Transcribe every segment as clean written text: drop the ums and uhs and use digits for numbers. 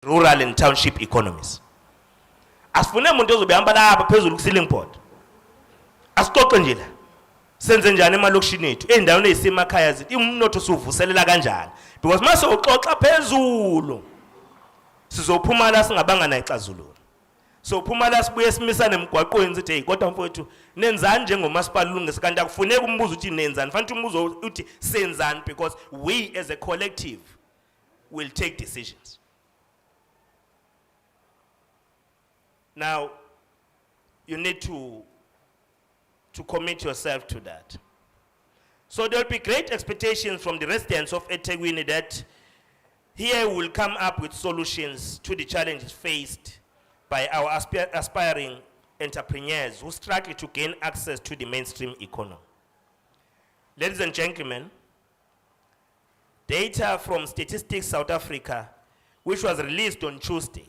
rural and township economies. Asifune umuntu ozobehamba lapha phezulu ku ceiling board. Asixoxe nje la. Senze njani emalokishini ethu endaweni ezisemakhaya zithi umnotho usuvuselela kanjani because mase uxoxa phezulu sizophuma la singabanga na ixazululo. So uphuma la sibuye simisane emgwaqweni sithi hey kodwa mfowethu nenzani njengomasipala ulungise kanti akufuneki umbuzo uthi nenzani fanele umbuzo uthi senzani because we as a collective will take decisions. Now you need to commit yourself to that. So there will be great expectations from the residents of eThekwini that here we will come up with solutions to the challenges faced by our aspiring entrepreneurs who struggle to gain access to the mainstream economy. Ladies and gentlemen, data from Statistics South Africa, which was released on Tuesday,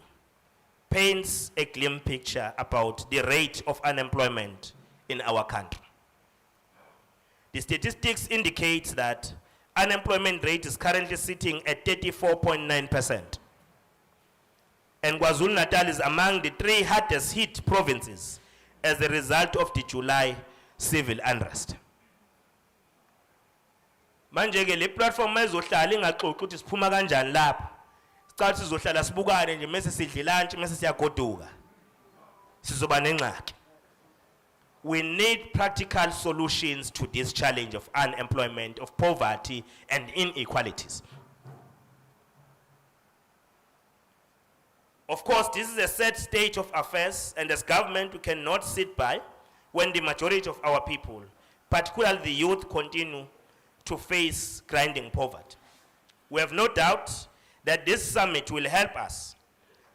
paints a glim picture about the rate of unemployment in our country. The statistics indicate that unemployment rate is currently sitting at 34.9%. And KwaZulu-Natal is among the 3 hardest hit provinces as a result of the July civil unrest. Manje ke le platform ezohlala ingaxoxa ukuthi siphuma kanjani lapha. Sicathi sizohlala sibukane nje mase sidle lunch mase siyagoduka. Sizoba nengxaki. We need practical solutions to this challenge of unemployment, of poverty, and inequalities. Of course, this is a sad state of affairs, and as government, we cannot sit by when the majority of our people, particularly the youth, continue to face grinding poverty. We have no doubt that this summit will help us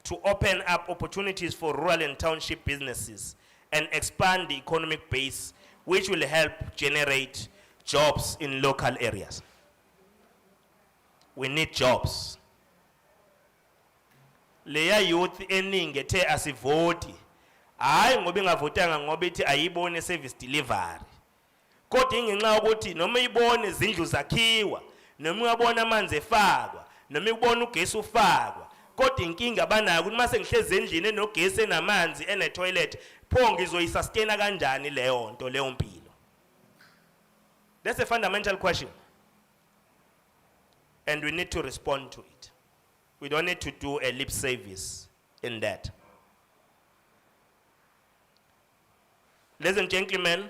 to open up opportunities for rural and township businesses and expand the economic base, which will help generate jobs in local areas. We need jobs. Leya youth eningi ethe asivoti. Hayi ngoba ingavotanga ngoba ithi ayibone service delivery. Kodwa ingenxa ukuthi noma ibone izindlu zakhiwa, noma uyabona amanzi efakwa, noma ubona ugesi ufakwa. Kodwa inkinga abanayo ukuthi mase ngihleze endlini enogesi enamanzi ene toilet pho ngizoyisustain kanjani leyo nto leyo mpilo. That's a fundamental question. And we need to respond to it. We don't need to do a lip service in that. Ladies and gentlemen,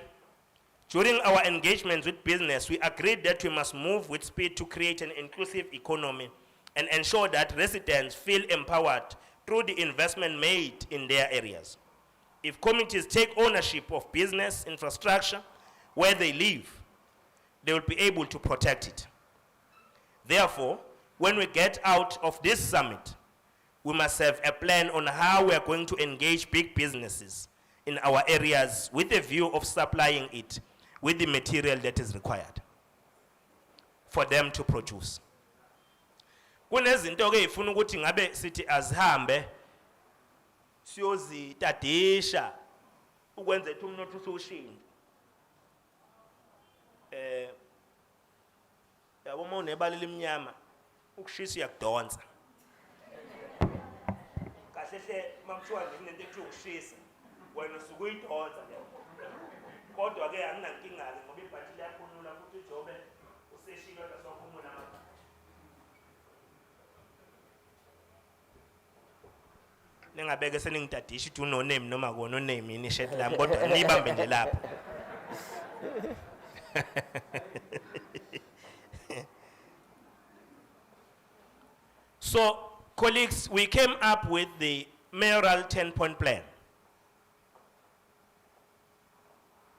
during our engagements with business, we agreed that we must move with speed to create an inclusive economy and ensure that residents feel empowered through the investment made in their areas. If communities take ownership of business infrastructure where they live, they will be able to protect it. Therefore, when we get out of this summit, we must have a plan on how we are going to engage big businesses in our areas with a view of supplying it with the material that is required for them to produce. Kunezinto ke ifuna ukuthi ngabe sithi azihambe siyozitadisha ukwenza ukuthi umnotho usushinga. Yabo uma unebalile iminyama ukushisa yakudonsa. Kahle hle mamthiwa nginento ekuthiwa ukushisa wena usukuyidonsa leyo. Kodwa ke anginankinga ke ngoba ibhathi liyakhulula futhi uJobe useshilo lasokhumula manje. Ningabeke seningidadisha ukuthi uno name noma kona name yini shirt lami kodwa nibambe nje lapha. So, colleagues, we came up with the mayoral 10-point plan.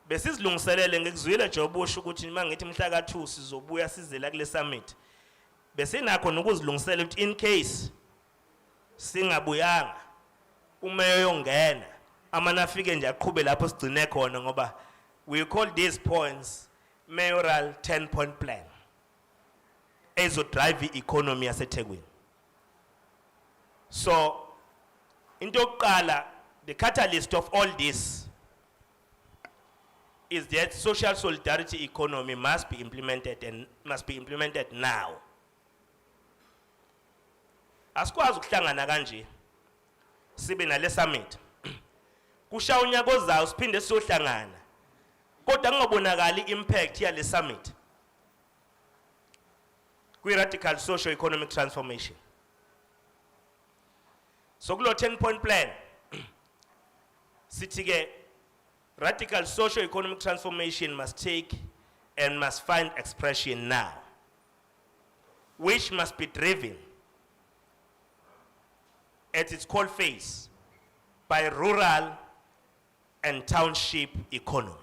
Besizilungiselele ngikuzwile Jobe usho ukuthi mangithi mhla ka2 sizobuya sizela kule summit. Besinakho nokuzilungisela ukuthi in case singabuyanga umeyo yongena amana afike nje aqhube lapho sigcine khona ngoba we call these points mayoral 10-point plan. Ezo drive the economy yaseThekwini. So, into yokuqala, the catalyst of all this is that social solidarity economy must be implemented and must be implemented now. Asikwazi ukuhlangana kanje. Sibe nale summit. Kusha unyaka ozayo siphinde siyohlangana. Kodwa kungabonakali impact yale summit. Radical socio-economic transformation. So kulo 10-point plan, sithi radical socio-economic transformation must take and must find expression now, which must be driven at its core phase by rural and township economy.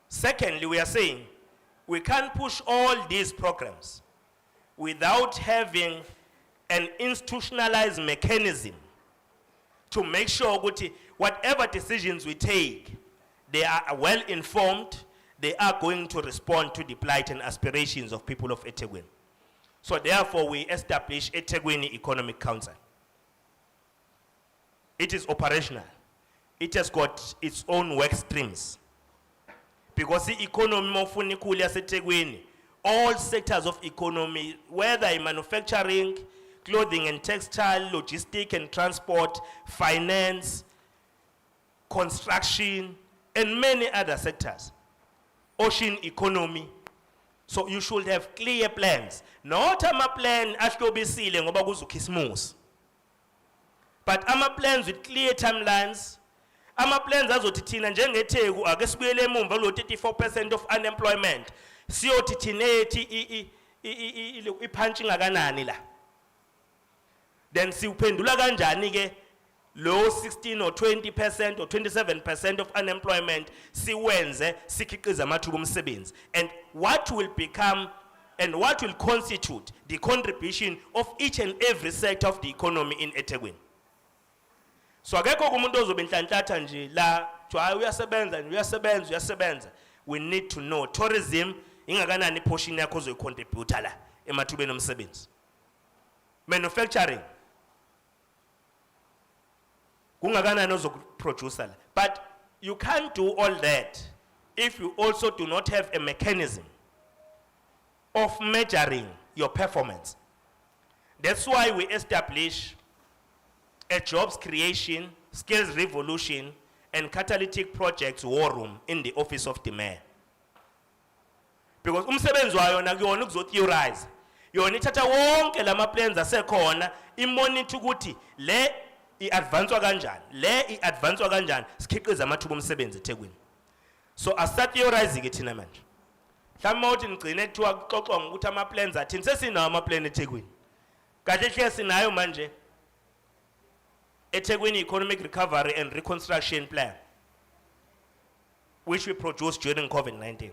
Secondly, we are saying we can't push all these programs without having an institutionalized mechanism to make sure that whatever decisions we take, they are well informed, they are going to respond to the plight and aspirations of people of eThekwini. So therefore we establish eThekwini Economic Council. It is operational. It has got its own work streams. Because the economy mofuni kuli yaseThekwini, all sectors of economy, whether in manufacturing, clothing and textile, logistics and transport, finance, construction, and many other sectors. Ocean economy. So you should have clear plans. Not a plan ahlobisile ngoba kuzukhismusi. But ama plans with clear timelines. Ama plans azothi thina njengeTheku ake sibuyele emumva lo 34% of unemployment. Siyothi thina ethi ipunching akanani la. Then siuphendula kanjani ke lo 16 or 20% or 27% of unemployment siwenze sikhiqiza amathuba omsebenzi, and what will become and what will constitute the contribution of each and every sector of the economy in eThekwini. So akekho kumuntu ozobe nhlanhlatha nje la jwa uyasebenza. We need to know tourism ingakanani portion yakho ozoyicontribute la emathubeni omsebenzi. Manufacturing kungakanani ozokuproduce la. But you can't do all that if you also do not have a mechanism of measuring your performance. That's why we establish a jobs creation, skills revolution, and catalytic projects war room in the office of the mayor. Because umsebenzi wayo nakuyona ukuzotheorize. Yona ithatha wonke lama plans asekhona imonitor ukuthi le i-advanced kanjani, le i-advanced kanjani, sikhiqiza amathuba omsebenzi eThekwini. So asatheorize ke thina manje. Mhlawumbe uthi ngigcine kuthiwa kuxoxwa ngokuthi ama plans athini, sesinawo ama plan eThekwini. Kahle hle sinayo manje eThekwini Economic Recovery and Reconstruction Plan, which we produced during COVID-19.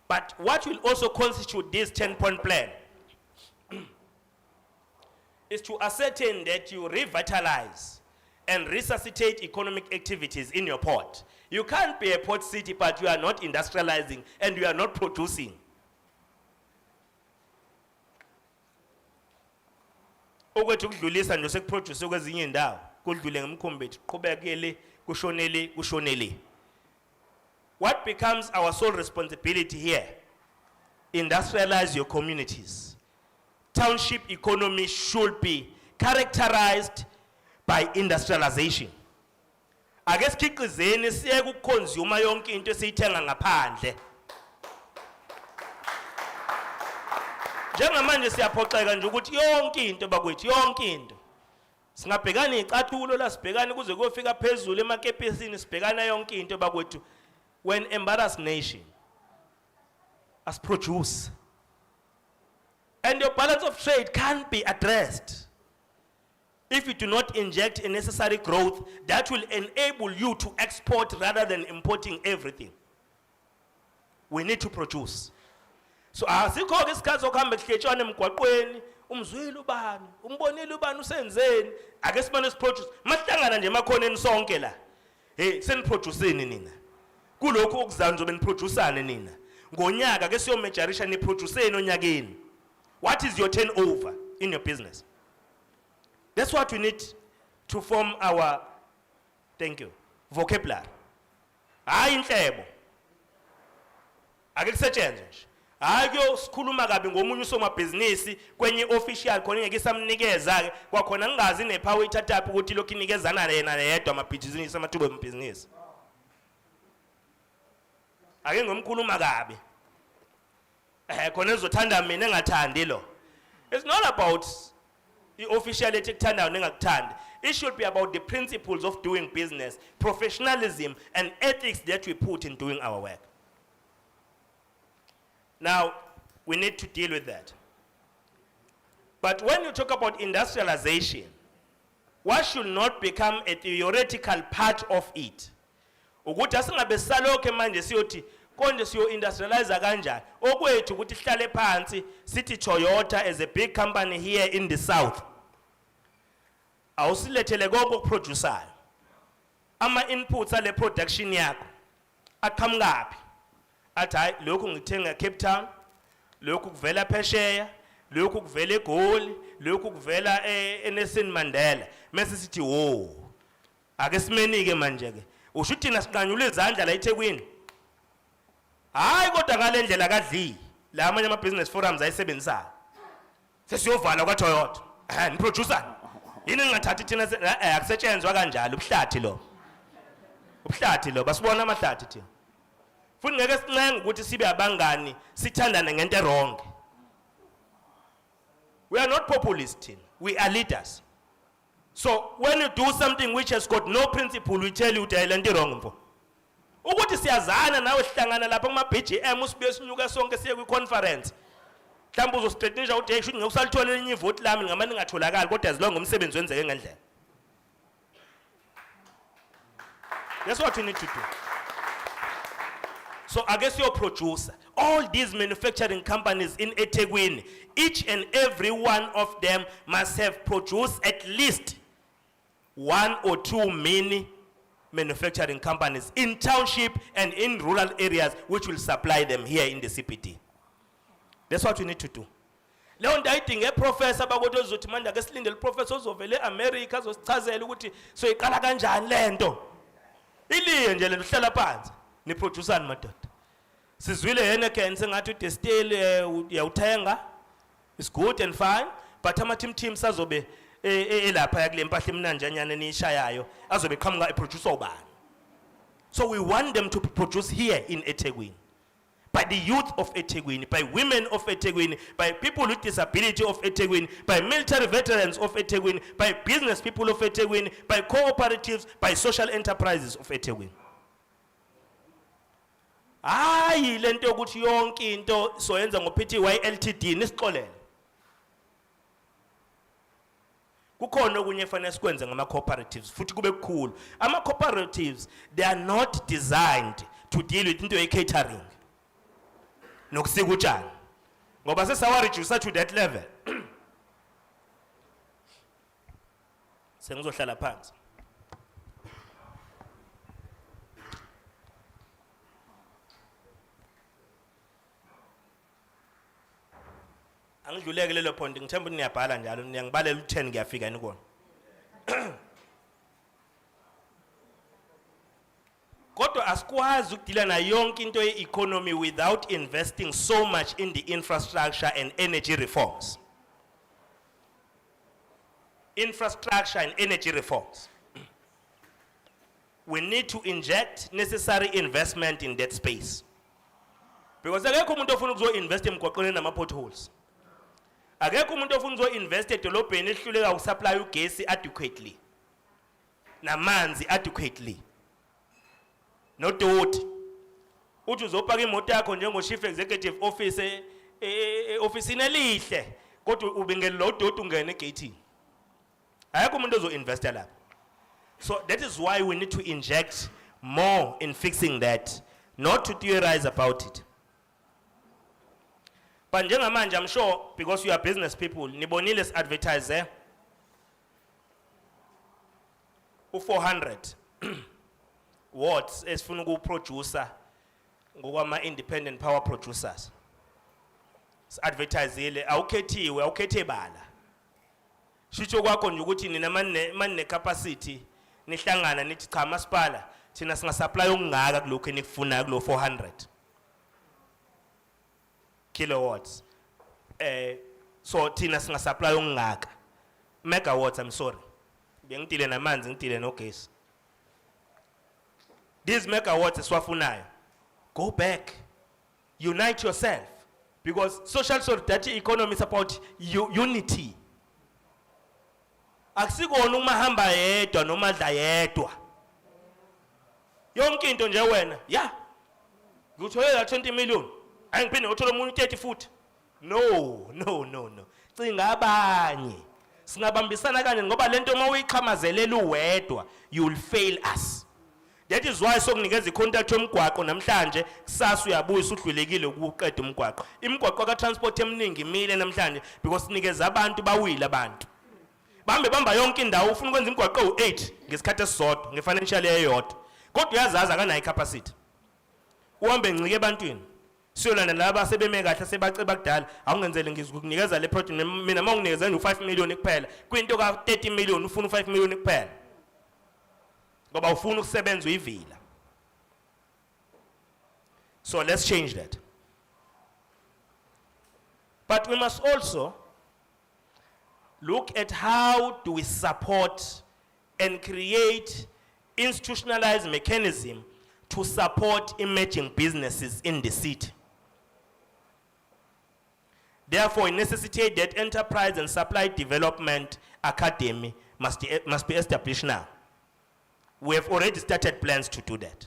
But what will also constitute this 10-point plan is to ascertain that you revitalize and resuscitate economic activities in your port. You can't be a port city, but you are not industrializing and you are not producing. Okwethu kudlulisa nje sekuproduce kwezinye indawo kudlule ngemkhombethi qhubekele kushonele. What becomes our sole responsibility here? Industrialize your communities. Township economy should be characterized by industrialization. Ake sikhiqizeni siye kuconsumer yonke into esiyithenga ngaphandle. Njengamanje siyaphoxeka nje ukuthi yonke into bakwethu yonke into. Singabhekana icathulo la sibhekana kuze kuyofika phezulu emakepesini sibhekana yonke into bakwethu. When embarrassed nation as produce. And your balance of trade can't be addressed if you do not inject a necessary growth that will enable you to export rather than importing everything. We need to produce. So asikho ke isikhathi sokuhamba ehletshwane emgwaqweni umzwile ubani umbonile ubani usenzeni ake sibone siproduce masihlangana nje emakhoneni sonke la hey seniproduceni nina kulokho okuzayo nizobe niproduceane nina ngonyaka ke siyomejarisha niproduceni onyakeni. What is your turnover in your business? That's what we need to form our vocabulary. Hayi inhlebo ake kusetshenzwe nje Hayo sikhuluma kabi ngomunye usomabhizinisi kwenye official khona ngeke samnikeza ke kwakhona ngingazi nepower ithathapi ukuthi lokho inikezana yena yedwa amabhizinisi amathuba ebhizinisi. Ake ngomkhuluma kabi. Khona ezothanda mina engathandi lo. It's not about the officiality ekuthanda nengakuthandi. It should be about the principles of doing business, professionalism and ethics that we put in doing our work. Now, we need to deal with that. But when you talk about industrialization, what should not become a theoretical part of it? Ukuthi asingabe salokho manje siyothi konje siyo industrialize kanjani. Okwethu ukuthi sihlale phansi sithi Toyota as a big company here in the south. Awusilethele konke okuproducer. Ama inputs ale production yakho aqhamukapi? Athi hayi lokhu ngithenga Cape Town, lokhu kuvela phesheya, lokhu kuvela eGoli, lokhu kuvela eNelson Mandela. Mase sithi wo. Ake simenike manje ke. Usho thina siqanyule izandla la eThekwini. Hayi kodwa ngale ndlela kadli. La amanye ama business forums ayisebenzisa. Sesiyovala kwa Toyota. Ni producer. Yini ngingathathi thina akusetshenzwa kanjalo ubuhlathi lo. Ubuhlathi lo basibona amahlathi thina. Futhi ngeke sincenge ukuthi sibe abangani sithandane ngento wrong. We are not populists, we are leaders. So when you do something which has got no principle, we tell you ukuthi ayilento wrong mfo. Ukuthi siyazana nawe sihlangana lapha kuma BGM usibuye sinyuka sonke siye kwi conference. Mhlawumbe uzostrategisha ukuthi hey should ngiyosalithola elinye ivote lami ngamani ngatholakala kodwa as long umsebenzi wenzeke ngendlela. That's what you need to do. So I guess your producer, all these manufacturing companies in eThekwini, each and every one of them must have produced at least 1 or 2 mini manufacturing companies in township and in rural areas which will supply them here in the CPT. That's what we need to do. Leon dating a professor bagoto zothi manje ake silinde le professor ozovele eAmerica azosichazela ukuthi so iqala kanjani lento. Iliye nje lento hlala phansi. Ni producer madoda. Sizwile yena ke sengathi udestil uyawuthenga. It's good and fine, but ama team sazobe elapha yakule mpahla emnanjanyana nishayayo azobe qhamuka producer ubani. So we want them to produce here in eThekwini. By the youth of eThekwini, by women of eThekwini, by people with disability of eThekwini, by military veterans of eThekwini, by business people of eThekwini, by cooperatives, by social enterprises of eThekwini. Hayi lento ukuthi yonke into soyenza ngoPTY Ltd nisixolele. Kukhona okunye fanele sikwenze ngama cooperatives futhi kube kukhulu. Ama cooperatives, they are not designed to deal with into catering. Nokusika utshani. Ngoba sesawa reduce to that level. Sengizohlala phansi. Angidluleke lelo point ngithemba niyabhala njalo niyangibalela u10 ngiyafika nikona. Kodwa asikwazi ukudila na yonke into ye-economy without investing so much in the infrastructure and energy reforms. Infrastructure and energy reforms. We need to inject necessary investment in that space. Because akekho umuntu ofuna ukuzo-invest emgwaqweni nama-potholes. Akekho umuntu ofuna ukuzo-invest edolobheni ehluleka ukusupply ugesi adequately. Namanzi adequately. No doubt. Uthi uzopaka imoto yakho njengo chief executive office office elihle kodwa ubingela lo doubt ungene egate. Ayakho umuntu ozo-invest lapha. So that is why we need to inject more in fixing that, not to theorize about it. But njengamanje I'm sure because you are business people nibonile advertise u400 watts esifuna ukuproducer ngokwama independent power producers. Advertisele awukhethe bala. Shisho kwakho nje ukuthi nina manje capacity nihlangana nithi cha masipala thina singa supply okungaka kulokho enikufunayo kulo 400. kilowatts. So tina singa supply ungaka. Megawatts, I'm sorry. Bengitile namanzi ngitile no gas. These megawatts eswafunayo. Go back. Unite yourself. Because social solidarity economy is about unity. Akusikona umahamba yedwa noma dla yedwa. Yonke into nje wena, yeah. Ngitholela 20 million. Angiphinde ngithola umuntu 30 futhi. No. Cinga abanye. Singabambisana kanje ngoba lento uma uyiqhamazelela uwedwa, you will fail us. That is why sokunikeza icontact yomgwaqo namhlanje kusasa uyabuya usudlulekile ukuqeda umgwaqo. Imigwaqo ka transport eminingi imile namhlanje because sinikeza abantu bawile abantu. Bamba yonke indawo ufuna ukwenza imigwaqo u8 ngesikhathi esisodwa ngefinancial eyodwa. Kodwa uyazazi akanayo capacity. Uhambe ncike ebantwini. Siyolana laba sebeme kahle sebaceba kudala awungenzele ngikunikeza le project mina mawunginikeza u5 million kuphela kwinto ka 30 million ufuna u5 million kuphela. Ngoba ufuna ukusebenza uyivila. So let's change that. But we must also look at how do we support and create institutionalized mechanism to support emerging businesses in the city. Therefore, it necessitates that enterprise and supply development academy must be established now. We have already started plans to do that.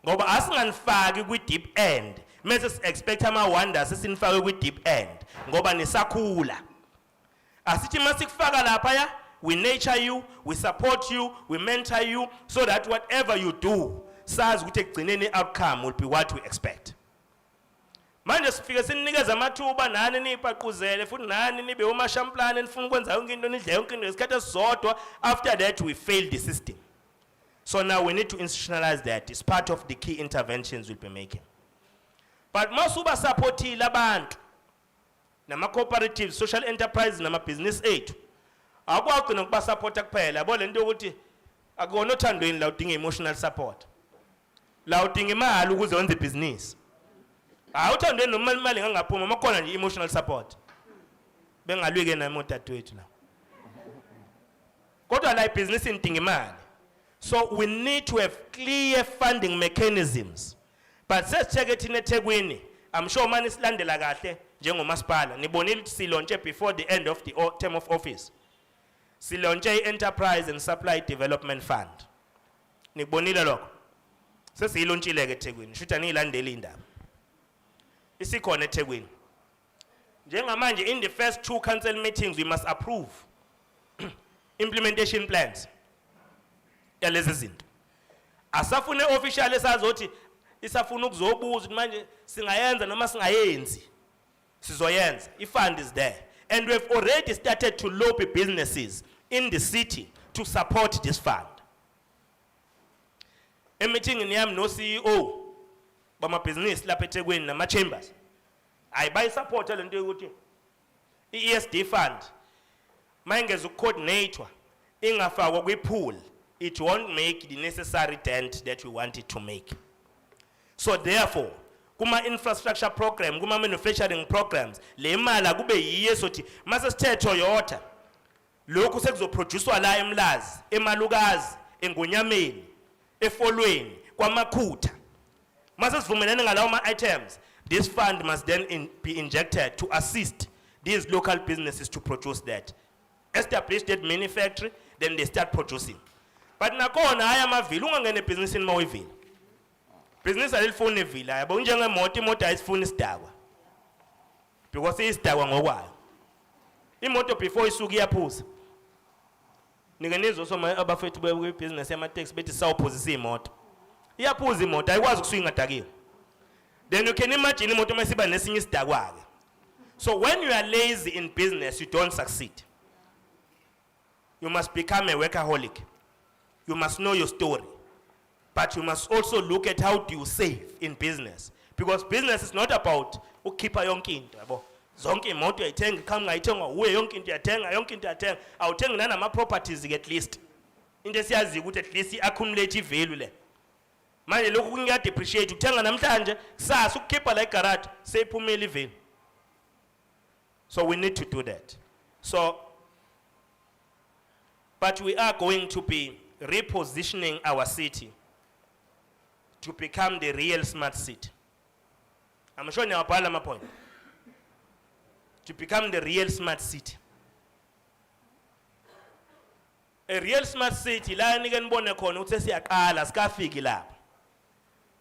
Ngoba asinganifaki kwi deep end, mase expect ama wonders sinifake kwi deep end ngoba nisakhula. Asithi masikufaka lapha ya, we nurture you, we support you, we mentor you so that whatever you do, sazi ukuthi ekugcineni outcome will be what we expect. Manje sifike sinikeza amathuba nani nipaquzele futhi nani nibe umashamplane nifuna ukwenza yonke into nidle yonke into ngesikhathi esisodwa. After that we failed the system. So now we need to institutionalize that. It's part of the key interventions we'll be making. But masuba supportile abantu nama cooperatives, social enterprises nama business aid. Akwagcina ukuba supporta kuphela yabo lento ukuthi akona othandweni la udinga emotional support. La udinga imali ukuze wenze business. Awuthandweni noma imali ngangaphuma makhona nje emotional support. Bengalwike nami udadewethu la. Kodwa la business idinga imali. So we need to have clear funding mechanisms. But sesicheke thina eThekwini, I'm sure mani silandela kahle njengomasipala. Nibonile ukuthi silonche before the end of the term of office. Silonche i-Enterprise and Supply Development Fund. Nibonile lokho. Sesiyilonchile ke eThekwini. Shutha niyilandela indaba. Isikhona eThekwini. Njengamanje in the first 2 council meetings we must approve implementation plans. Yalezi zinto. Asafune official esazothi isafuna ukuzobuza ukuthi manje singayenza noma singayenzi. Sizoyenza. I-fund is there. And we have already started to lobby businesses in the city to support this fund. Meeting yami no CEO bama business lapha eThekwini nama chambers. Ayibayi support lento yokuthi i-ESD fund mayengeza ukucoordinator ingafakwa kwi-pool, it won't make the necessary dent that we want it to make. So therefore, kuma infrastructure program, kuma manufacturing programs, le mali akube yiye sothi mase sithe Toyota lokhu sekuzoproducewa la eMlazi, eMalukazi, eNgonyameni, eFolweni, kwaMakhutha. Mase sivumelane ngalawo ma items, this fund must then be injected to assist these local businesses to produce that. Establish that manufacturing, then they start producing. But nakhona haya amavili ungangene businessini mawivila. Business alifuna ivila yabo njengemoto, imoto ayisifuni isidakwa. Because isidakwa ngokwayo. Imoto before isuku iyaphuza. Ningenizwa soma abafethu be business yama taxi bethi sawuphuzisa imoto. Iyaphuza imoto ayikwazi ukusuka ingadakiwe. Then you can imagine imoto masiba nesinye isidakwa ke. So when you are lazy in business you don't succeed. You must become a workaholic. You must know your story. But you must also look at how do you save in business. Because business is not about ukhipha yonke into yabo. Zonke imoto uyayithenga khama ngayithenga uwe yonke into uyathenga yonke into uyathenga awuthenga nanama properties at least. Into esiyazi ukuthi at least accumulate value le. Manje lokhu kungiya depreciate uthenga namhlanje kusasa ukukhipha la egarage seyiphumela iveni. So we need to do that. So, but we are going to be repositioning our city to become the real smart city. I'm showing you my point. To become the real smart city. A real smart city, la nigen bone kono utesi akala skafiki la.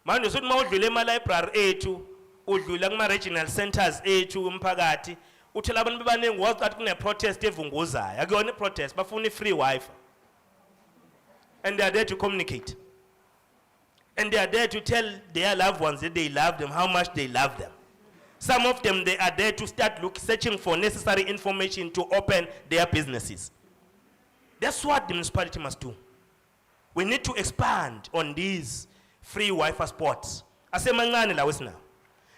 Manje usuthi mawudlule ema library ethu, udlula kuma regional centers ethu umphakathi, uthola abantu bebaningi wazi kune protest evunguzayo. Akuyona protest, bafuna free Wi-Fi. And they are there to communicate. And they are there to tell their loved ones that they love them, how much they love them. Some of them, they are there to start searching for necessary information to open their businesses. That's what the municipality must do. We need to expand on these free Wi-Fi spots.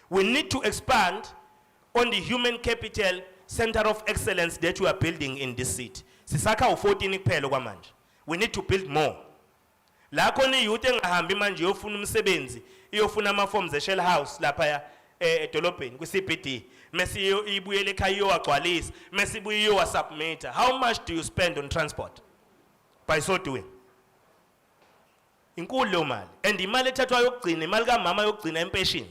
We need to expand on the human capital center of excellence that we are building in this city. We need to build more. La koni youth engahambi manje yofuna umsebenzi, iyofuna ama forms e-shell house lapha edolobheni ku CBD. Mase ibuyele ekhaya iyowagcwalisa, mase ibuye iyowasubmit. How much do you spend on transport by so doing? Inkulu leyo mali. And imali ethathwa yokugcina, imali kaMama yokugcina impesheni.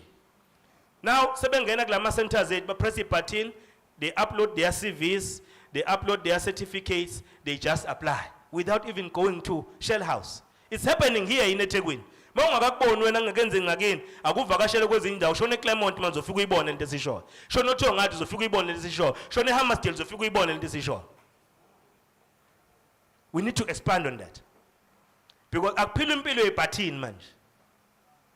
Now sebengena kulama centers ethu ba press button, they upload their CVs, they upload their certificates, they just apply without even going to shell house. It's happening here in eThekwini. Mawungakakuboni wena ngekenze ngakini, akuvakashele kwezinye indawo, shone eClermont manje uzofika uyibone lento esishoyo. Shone eThongati uzofika uyibone lento esishoyo. Shone eHammersdale uzofika uyibone lento esishoyo. We need to expand on that. Because akuphila impilo yebhathini manje.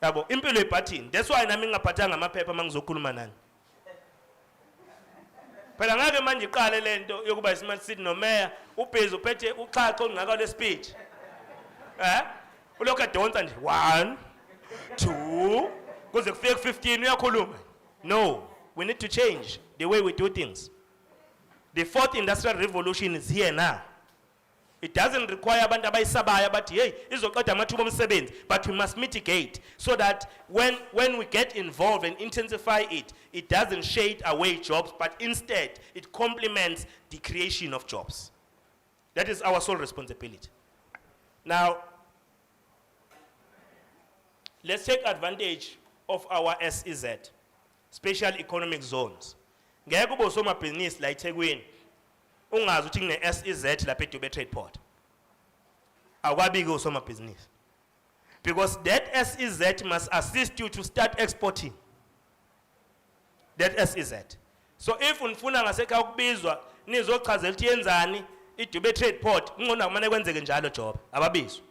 Yabo, impilo yebhathini. That's why nami ngingaphathanga amaphepha mangizokhuluma nani. Phela ngake manje iqale lento yokuba ismart city no mayor, ubhezi uphethe uxhaxo ngaka le speech. Uloka donsa nje 1 2 kuze kufike 15 uyakhuluma. No, we need to change the way we do things. The fourth industrial revolution is here now. It doesn't require abantu abayisabaya bathi hey izoqeda amathuba omsebenzi, but we must mitigate so that when we get involved and intensify it, it doesn't shade away jobs, but instead it complements the creation of jobs. That is our sole responsibility. Now, let's take advantage of our SEZ, special economic zones. Ngeke ube usomabhizinisi la eThekwini ungazi ukuthi kune SEZ lapha eDube Trade Port. Awukabike usomabhizinisi. Because that SEZ must assist you to start exporting. That SEZ. So if unifuna ngasekhaya ukubizwa nizochazela ukuthi yenzani iDube Trade Port, ngona kumane kwenzeke njalo job. Ababizwa.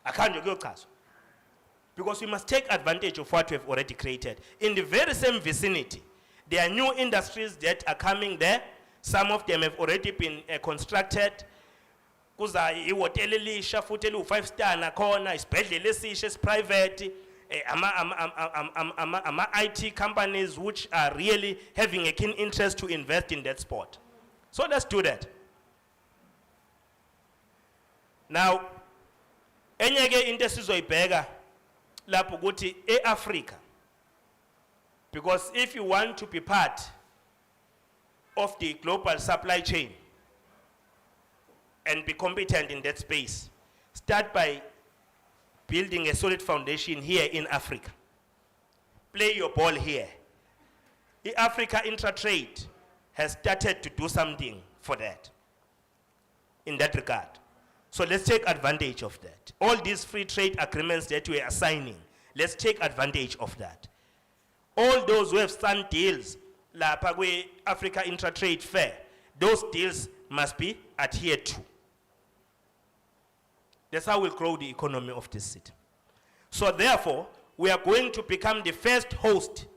Akhanjwe kuyochazwa. Because we must take advantage of what we have already created. In the very same vicinity, there are new industries that are coming there. Some of them have already been constructed. Kuza ihotel elisha futhi elu 5-star nakhona, isibhedlela esisha private, ama IT companies which are really having a keen interest to invest in that spot. So let's do that. Now, enyeke into esizoyibheka lapho ukuthi eAfrica, because if you want to be part of the global supply chain and be competent in that space, start by building a solid foundation here in Africa. Play your ball here. The Africa Intra-Trade has started to do something for that, in that regard. So let's take advantage of that. All these free trade agreements that we are signing, let's take advantage of that. All those who have signed deals, la Pagwe Africa Intra-Trade Fair, those deals must be adhered to. That's how we'll grow the economy of this city. So therefore, we are going to become the first host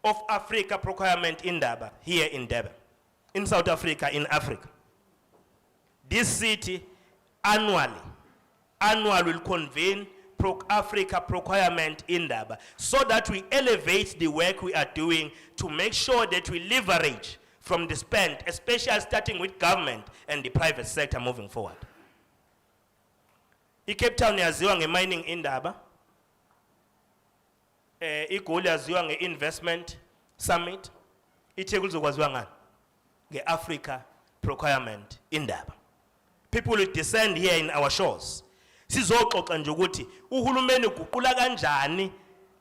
of Africa procurement in Durban, here in Durban, in South Africa, in Africa. This city annually will convene Africa procurement in Durban so that we elevate the work we are doing to make sure that we leverage from the spend, especially starting with government and the private sector moving forward. Cape Town yaziwa nge-mining indaba. IGoli yaziwa nge-investment summit. iThekwini izokwaziwa ngani? Nge-Africa procurement indaba. People will descend here in our shores. Sizoxoxa nje ukuthi uhulumeni uguqula kanjani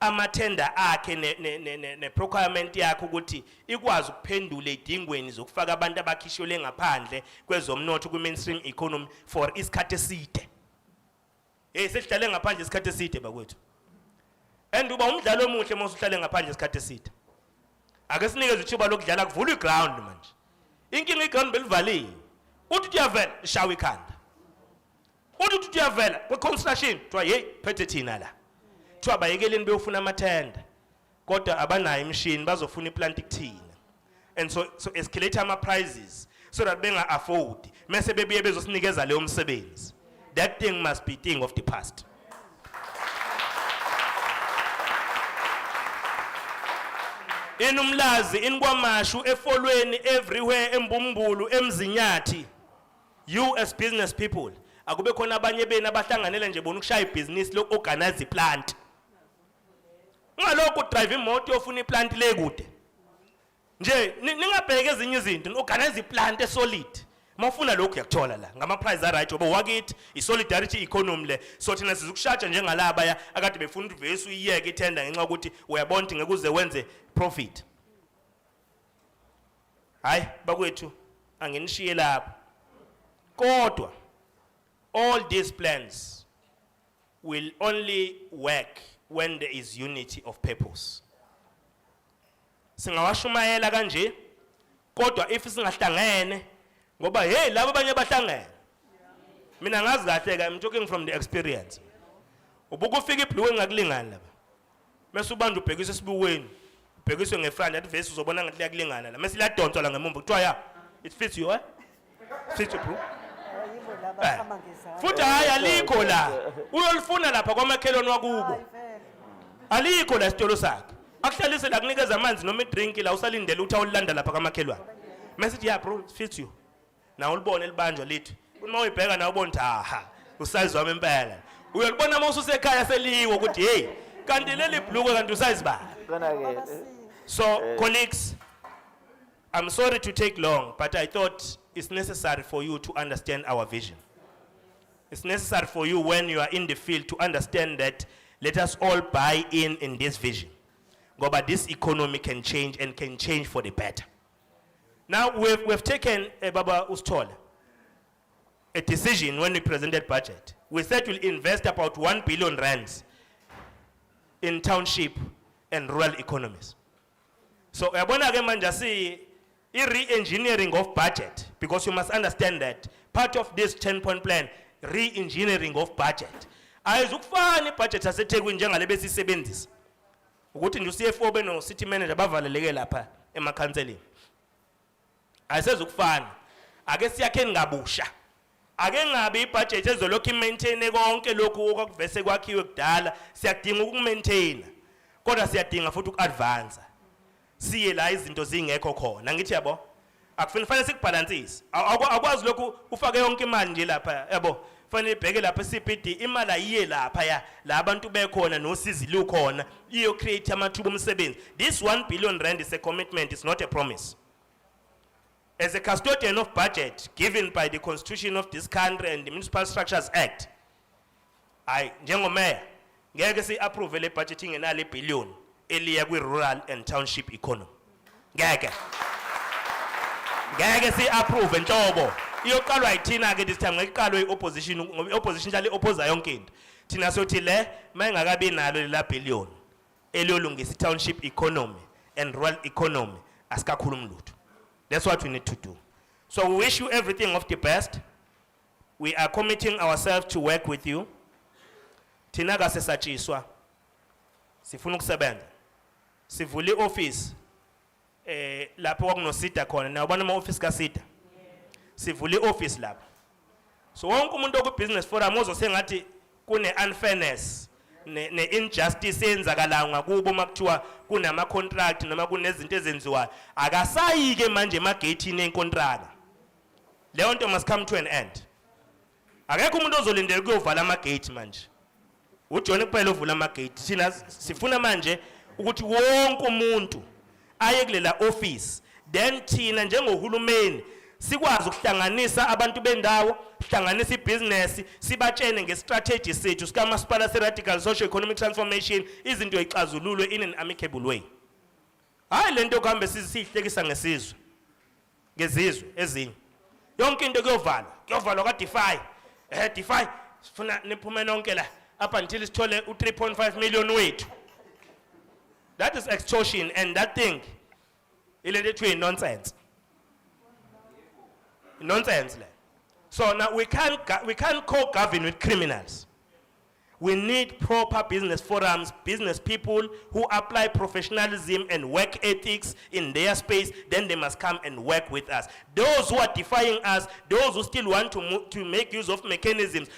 amathenda akhe ne procurement yakhe ukuthi ikwazi ukuphendula idingweni zokufaka abantu abakhishole ngaphandle kwezomnotho ku mainstream economy for isikhathi eside. Sesihlale ngaphandle isikhathi eside bakwethu. And uba umdlalo omuhle mase uhlale ngaphandle isikhathi eside. Ake sinikeze ithuba lokudlala kuvulwe iground manje. Inkinga iground belivaliwe. Uthi uyavela shawe ikhanda. Uthi uyavela ku construction kuthiwa hey phethe thina la. Kuthiwa bayekeleni beyofuna amathenda. Kodwa abanayo imishini bazofuna iplant ikuthina. And so escalate ama prices so that benga afford. Mase bebuye bezosinikeza leyo umsebenzi. That thing must be thing of the past. In Umlazi, in Kwamashu, efolweni, everywhere, embumbulu, emzinyathi. You as business people, akube khona abanye bena abahlanganele nje bona ukushaya ibhizinisi lo organize iplant. Ungalokho drive imoto yofuna iplant le kude. Nje ningabheke ezinye izinto, organize iplant esolid. Mawufuna lokho yakuthola la ngama price right oba wakithi i-solidarity economy le so thina sizukushaja njengalaba ya akade befuna ukuvesa uyiyeke ithenda ngenxa ukuthi uyabona ukuthi ngeke uze wenze profit. Hayi bakwethu angenishiye lapho. Kodwa all these plans will only work when there is unity of purpose. Singawashumayela kanje kodwa if singahlangene ngoba hey labo abanye bahlangene. Mina ngazi kahle ka I'm talking from the experience. Ubukufika ibhlue ngakulingana lapha. Mase ubanje ubhekisa esibuweni. Ubhekiswe ngefront athi vese uzobona ngathi liyakulingana la. Mase liyadonswa la ngemumva kuthiwa ya it fits you fits you bro. Futhi hayi alikho la. Uyolifuna lapha kwamakhelwane wakubo. Alikho la isitolo sakhe. Akuhlalise la kunikeza amanzi noma idrink la usalindele ukuthi awulanda lapha kwamakhelwane. Mase yeah bro it fits you. Na ulibone libanjwa lithi uma uyibheka na ubona aha usize wami impela uyalibona uma ususekhaya seliwo ukuthi hey kanti leli bhluko kanti usize ba. So colleagues, I'm sorry to take long, but I thought it's necessary for you to understand our vision. It's necessary for you when you are in the field to understand that let us all buy in this vision. But this economy can change and can change for the better. Now we've taken Baba Ustola a decision when we presented budget. We said we'll invest about 1 billion rands in township and rural economies. So yabona ke manje asi re-engineering of budget, because you must understand that part of this 10-point plan re-engineering of budget. Ayizukufana ibudget yaseThekwini njengale besisebenzisa. Ukuthi nje uCFO beno city manager bavaleleke lapha emakhanselini. Ayisezukufana. Ake siyakhe ngabusha. Ake ngabe ibudget ezolokhu imaintain konke lokhu okuvese kwakhiwe kudala, siyadinga ukumaintain. Kodwa siyadinga futhi ukuadvance. Siye la izinto zingekho khona. Ngithi yabo, akufanele sikubalansise. Akwazi lokhu ufake yonke imali nje lapha, yabo. Fanele ibheke lapha CPD imali ayiye lapha ya la abantu bekhona nosizi lukhona iyo create amathuba omsebenzi. This 1 billion rand is a commitment, it's not a promise. As a custodian of budget given by the Constitution of this country and the Municipal Structures Act, I njengomayor ngeke si approve le budgeting enale billion eliya kwi rural and township economy. Ngeke si approve enhlobo. Iyoqalwa yithina ke this time ngeqalwe opposition ngoba opposition njalo opposa yonke into. Thina sothi le mayengakabi nalo la billion eliyolungisa township economy and rural economy asikakhuluma lutho. That's what we need to do. So we wish you everything of the best. We are committing ourselves to work with you. Thina ka sesatshiswa sifuna ukusebenza. Sivule office lapho kwakunosida khona. Na ubona ama office kaSida. Sivule office lapho. So wonke umuntu oku business forum ozosengathi kune unfairness ne injustice eyenzakalayo ngakubo makuthiwa kunama contract noma kunezinto ezenziwayo akasayike manje emagate enkontraka. Leyo nto must come to an end. Akekho umuntu ozolindela ukuyovala amagate manje. uJohn kuphela ovula amagate. Thina sifuna manje ukuthi wonke umuntu aye kulela office, then thina njengohulumeni sikwazi ukuhlanganisa abantu bendawo, hlanganisa ibusiness, sibatshene ngestrategy sethu sikamasipala se-radical socio-economic transformation, izinto ixazululwe in an amicable way. Hayi lento kuhambe sihlekisa ngesizwe, ngezizwe ezinye. Yonke into kuyovalwa ka-defy. Defy, sifuna niphume nonke la, up until sithole u-3.5 million wethu. That is extortion, and that thing, ilento ethiwa nonsense. Nonsense. So now we can't co-govern with criminals. We need proper business forums, business people who apply professionalism and work ethics in their space, then they must come and work with us. Those who are defying us, those who still want to make use of mechanisms,